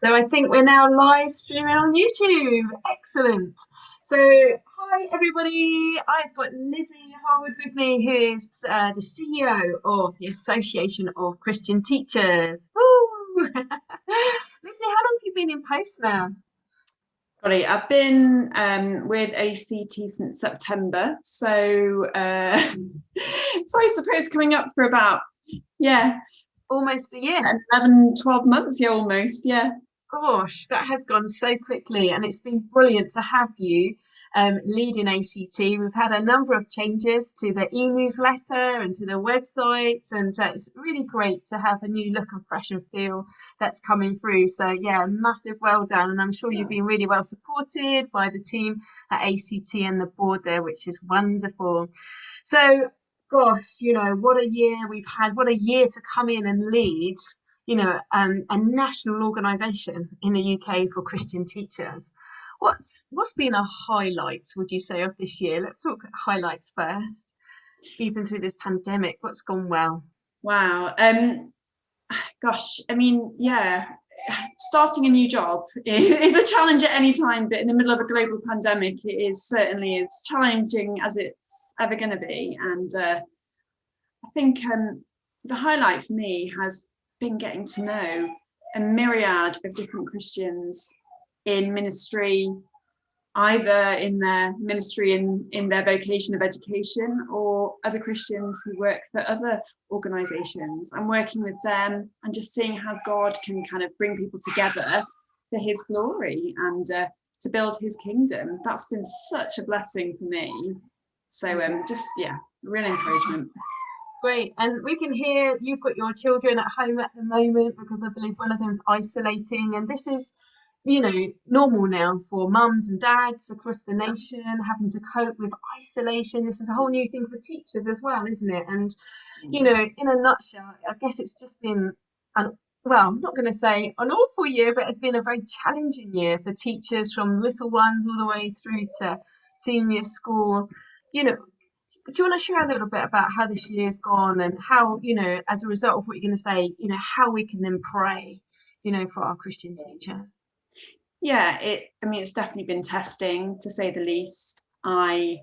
So I think we're now live streaming on YouTube. Excellent. So hi everybody. I've got Lizzie Harewood with me, who is the CEO of the Association of Christian Teachers. Woo! Lizzie, how long have you been in post now? Golly, I've been with ACT since September, so so I suppose coming up for about, yeah, Almost a year. 11, 12 months, yeah, almost, yeah. Gosh, that has gone so quickly, and it's been brilliant to have you leading ACT. We've had a number of changes to the e-newsletter and to the website, and it's really great to have a new look and fresh and feel that's coming through. So, yeah, massive well done, and I'm sure you've been really well supported by the team at ACT and the board there, which is wonderful. So, gosh, what a year we've had, what a year to come in and lead a national organisation in the UK for Christian teachers. What's been a highlight, would you say, of this year? Let's talk highlights first. Even through this pandemic, what's gone well? Wow. Gosh, I mean, yeah, starting a new job is a challenge at any time, but in the middle of a global pandemic, it is certainly as challenging as it's ever going to be. And I think the highlight for me has been getting to know a myriad of different Christians in ministry, either in their ministry in their vocation of education, or other Christians who work for other organizations, and working with them and just seeing how God can kind of bring people together for his glory and to build his kingdom. That's been such a blessing for me. So just, yeah, real encouragement. Great. And we can hear you've got your children at home at the moment, because I believe one of them is isolating. And this is, normal now for mums and dads across the nation having to cope with isolation. This is a whole new thing for teachers as well, isn't it? And, in a nutshell, I guess it's just been I'm not going to say an awful year, but it's been a very challenging year for teachers, from little ones all the way through to senior school. Do you want to share a little bit about how this year's gone, and how, as a result of what you're going to say, how we can then pray, for our Christian teachers? Yeah, I mean, it's definitely been testing, to say the least. I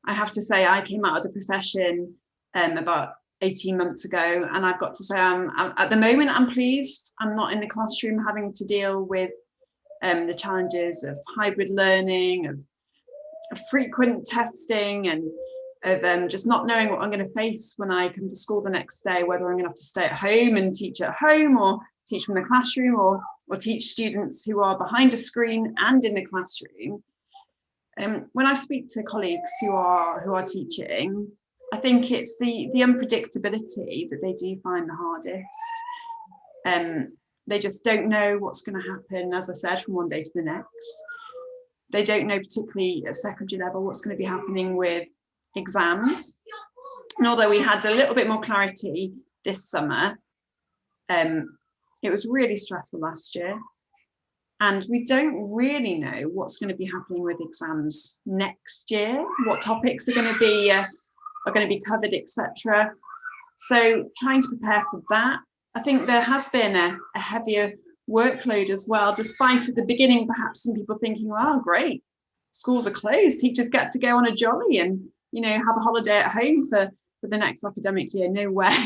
have to say, I came out of the profession about 18 months ago, and I've got to say, at the moment, I'm pleased. I'm not in the classroom having to deal with the challenges of hybrid learning, of frequent testing, and of just not knowing what I'm going to face when I come to school the next day, whether I'm going to have to stay at home and teach at home, or teach from the classroom, or teach students who are behind a screen and in the classroom. When I speak to colleagues who are teaching, I think it's the unpredictability that they do find the hardest. They just don't know what's going to happen, as I said, from one day to the next. They don't know, particularly at secondary level, what's going to be happening with exams. And although we had a little bit more clarity this summer, it was really stressful last year. And we don't really know what's going to be happening with exams next year, what topics are going to be covered, etc. So trying to prepare for that. I think there has been a heavier workload as well, despite at the beginning perhaps some people thinking, well, great, schools are closed, teachers get to go on a jolly and have a holiday at home for the next academic year. No way.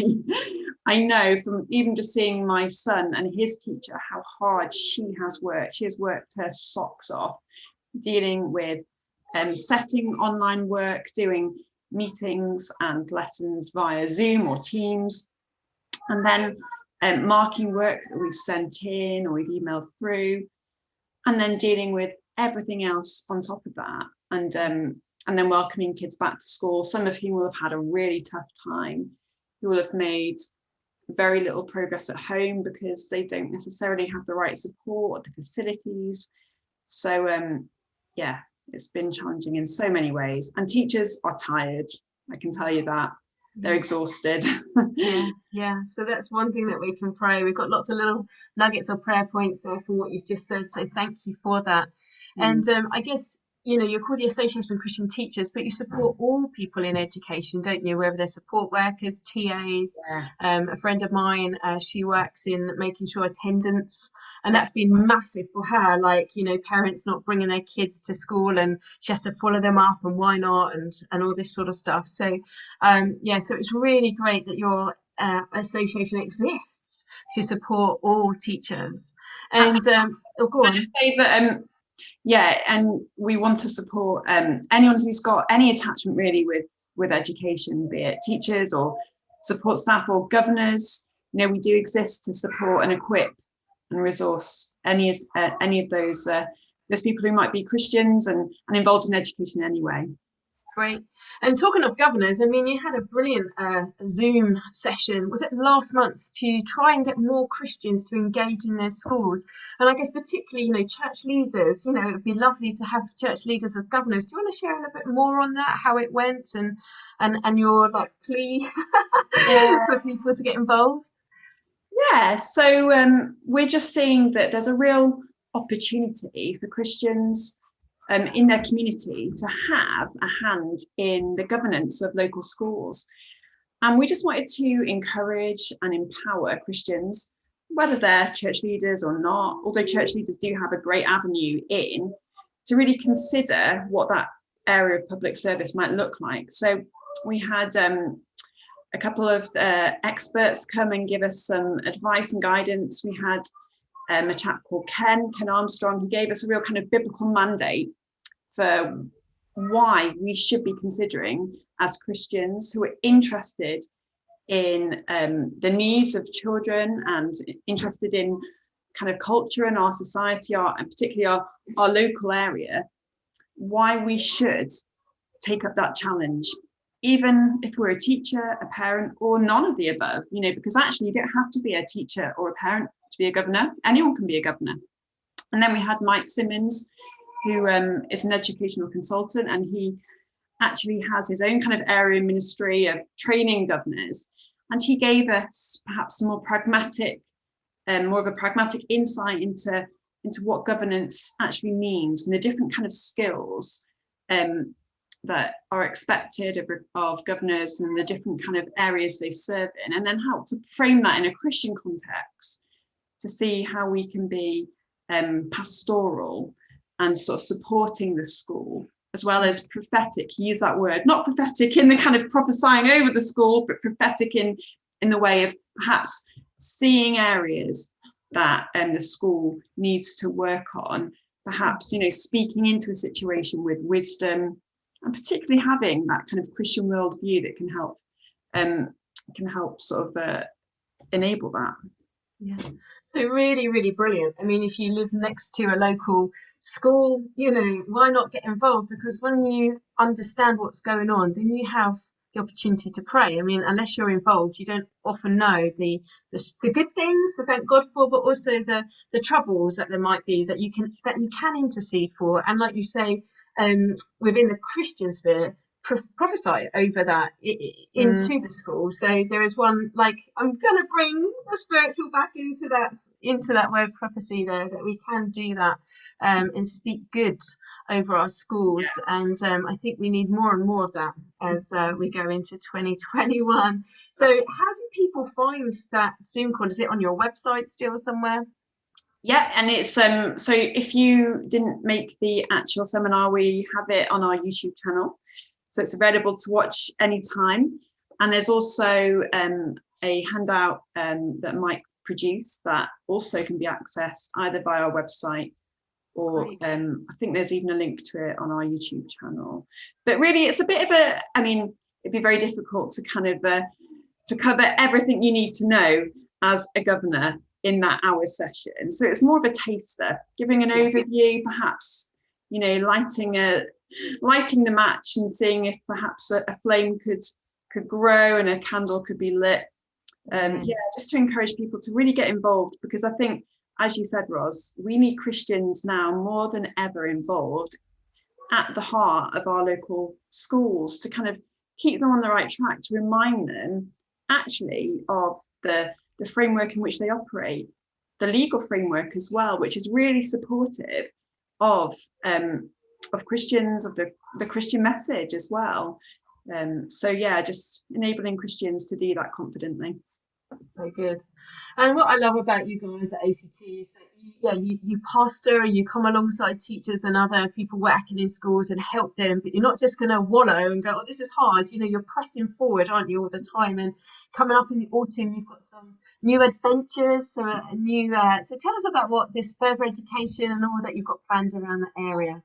I know from even just seeing my son and his teacher how hard she has worked. She has worked her socks off dealing with setting online work, doing meetings and lessons via Zoom or Teams, and then marking work that we've sent in or we've emailed through, and then dealing with everything else on top of that, and then welcoming kids back to school, some of whom will have had a really tough time, who will have made very little progress at home because they don't necessarily have the right support or the facilities. So yeah, it's been challenging in so many ways, and teachers are tired, I can tell you that. They're exhausted. Yeah. So that's one thing that we can pray. We've got lots of little nuggets of prayer points there from what you've just said. So thank you for that. And I guess you're called the Association of Christian Teachers, but you support all people in education, don't you? Whether they're support workers, TAs. Yeah. A friend of mine, she works in making sure attendance, and that's been massive for her. Like, parents not bringing their kids to school, and she has to follow them up, and why not, and all this sort of stuff. So, so it's really great that your association exists to support all teachers. And go I on. just say that and we want to support anyone who's got any attachment really with education, be it teachers or support staff or governors. We do exist to support and equip and resource any of those people who might be Christians and involved in education anyway. Great. And talking of governors, I mean, you had a brilliant Zoom session, was it last month, to try and get more Christians to engage in their schools. And I guess particularly, church leaders, it would be lovely to have church leaders as governors. Do you want to share a little bit more on that, how it went, and your plea for people to get involved? Yeah, so we're just seeing that there's a real opportunity for Christians in their community to have a hand in the governance of local schools. And we just wanted to encourage and empower Christians, whether they're church leaders or not, although church leaders do have a great avenue in, to really consider what that area of public service might look like. So we had a couple of experts come and give us some advice and guidance. We had a chap called Ken Armstrong, who gave us a real kind of biblical mandate for why we should be considering, as Christians who are interested in the needs of children and interested in kind of culture in our society, and particularly our local area, why we should take up that challenge, even if we're a teacher, a parent, or none of the above, because actually you don't have to be a teacher or a parent to be a governor. Anyone can be a governor. And then we had Mike Simmons, who is an educational consultant, and he actually has his own kind of area ministry of training governors. And he gave us perhaps more of a pragmatic insight into what governance actually means and the different kind of skills that are expected of governors and the different kind of areas they serve in, and then help to frame that in a Christian context to see how we can be pastoral and sort of supporting the school, as well as prophetic. Use that word, not prophetic in the kind of prophesying over the school, but prophetic in the way of perhaps seeing areas that the school needs to work on, perhaps speaking into a situation with wisdom, and particularly having that kind of Christian worldview that can help sort of enable that. Yeah, so really, really brilliant. I mean, if you live next to a local school, why not get involved? Because when you understand what's going on, then you have the opportunity to pray. I mean, unless you're involved, you don't often know the good things to thank God for, but also the troubles that there might be that you can intercede for. And like you say, within the Christian sphere, prophesy over that into the school. So there is one, I'm gonna bring the spiritual back into that word prophecy there, that we can do that and speak good over our schools. And I think we need more and more of that as we go into 2021. So how do people find that Zoom call? Is it on your website still somewhere? Yeah, and it's so if you didn't make the actual seminar, we have it on our YouTube channel. So it's available to watch anytime. And there's also a handout that Mike produced that also can be accessed either by our website or I think there's even a link to it on our YouTube channel. But really, it's a bit of it'd be very difficult to kind of to cover everything you need to know as a governor in that hour session. So it's more of a taster, giving an overview, perhaps, lighting the match and seeing if perhaps a flame could grow and a candle could be lit. Just to encourage people to really get involved, because I think, as you said, Ros, we need Christians now more than ever involved at the heart of our local schools to kind of keep them on the right track, to remind them actually of the framework in which they operate, the legal framework as well, which is really supportive of Christians, of the Christian message as well. So yeah, just enabling Christians to do that confidently. So good. And what I love about you guys at ACT is that you pastor, you come alongside teachers and other people working in schools and help them, but you're not just going to wallow and go, oh, this is hard. You know, you're pressing forward, aren't you, all the time? And coming up in the autumn, you've got some new adventures, so so tell us about what this further education and all that you've got planned around the area.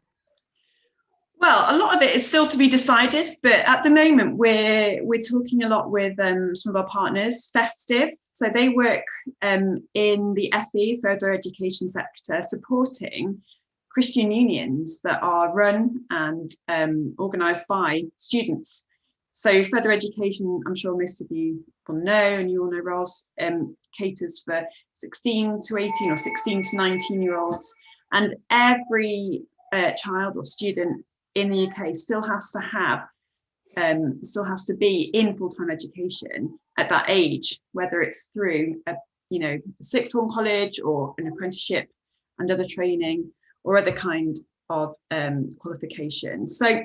Well, a lot of it is still to be decided, but at the moment we're talking a lot with some of our partners, Festive. So they work in the FE, further education sector, supporting Christian unions that are run and organised by students. So further education, I'm sure most of you will know, and you all know Ros, caters for 16 to 18 or 16 to 19-year-olds. And every child or student in the UK still has to be in full-time education at that age, whether it's through a sixth form college or an apprenticeship and other training or other kind of qualification. So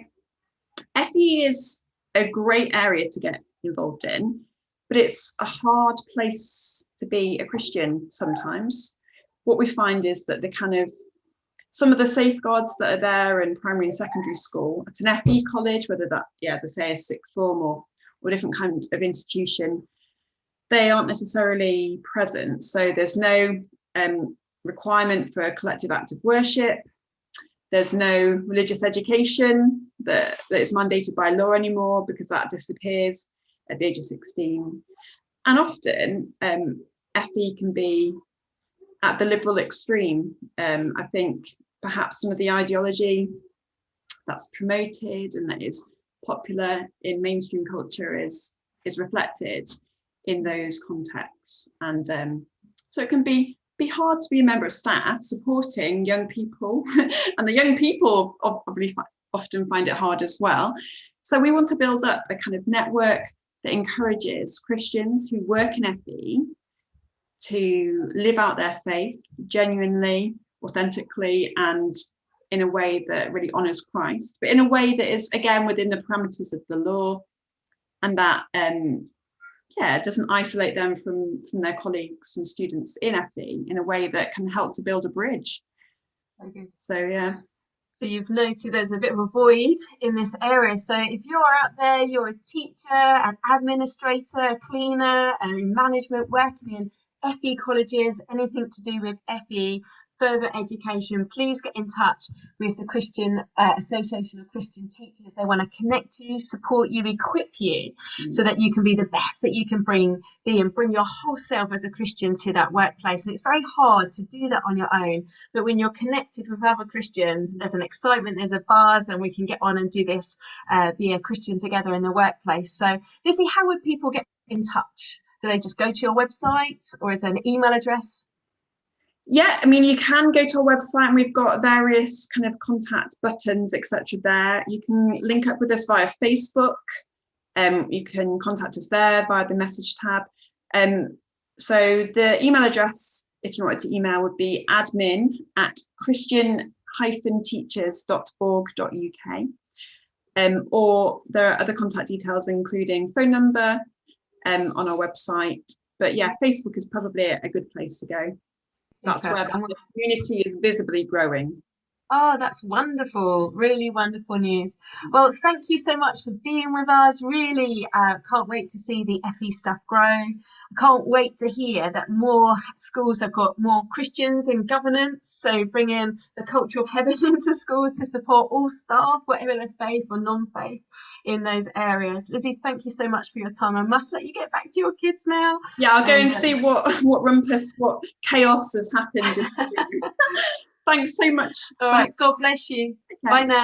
FE is a great area to get involved in, but it's a hard place to be a Christian sometimes. What we find is that some of the safeguards that are there in primary and secondary school at an FE college, whether that, as I say, a sixth form or different kind of institution, they aren't necessarily present. So there's no requirement for a collective act of worship. There's no religious education that is mandated by law anymore, because that disappears at the age of 16. And often FE can be at the liberal extreme. I think perhaps some of the ideology that's promoted and that is popular in mainstream culture is reflected in those contexts. And so it can be hard to be a member of staff supporting young people, and the young people often find it hard as well. So we want to build up a kind of network that encourages Christians who work in FE to live out their faith genuinely, authentically, and in a way that really honours Christ, but in a way that is, again, within the parameters of the law, and that doesn't isolate them from their colleagues and students in FE, in a way that can help to build a bridge. Okay. So yeah. So you've noted there's a bit of a void in this area. So if you're out there, you're a teacher, an administrator, a cleaner, and management working in FE colleges, anything to do with FE, further education, please get in touch with the Christian Association of Christian Teachers. They want to connect you, support you, equip you so that you can be the best that you can be and bring your whole self as a Christian to that workplace. And it's very hard to do that on your own, but when you're connected with other Christians, there's an excitement, there's a buzz, and we can get on and do this, be a Christian together in the workplace. So Lizzie, how would people get in touch? Do they just go to your website, or is there an email address? Yeah, I mean, you can go to our website, and we've got various kind of contact buttons, etc. there. You can link up with us via Facebook. You can contact us there via the message tab. So the email address, if you wanted to email, would be admin@christian-teachers.org.uk. Or there are other contact details, including phone number on our website. But yeah, Facebook is probably a good place to go. That's where the community is visibly growing. Oh, that's wonderful. Really wonderful news. Well, thank you so much for being with us. Really can't wait to see the FE stuff grow. I can't wait to hear that more schools have got more Christians in governance. So bringing the culture of heaven into schools to support all staff, whatever their faith or non-faith, in those areas. Lizzie, thank you so much for your time. I must let you get back to your kids now. Yeah, I'll go and see what rumpus, what chaos has happened. Thanks so much. All right. God bless you. Okay. Bye now.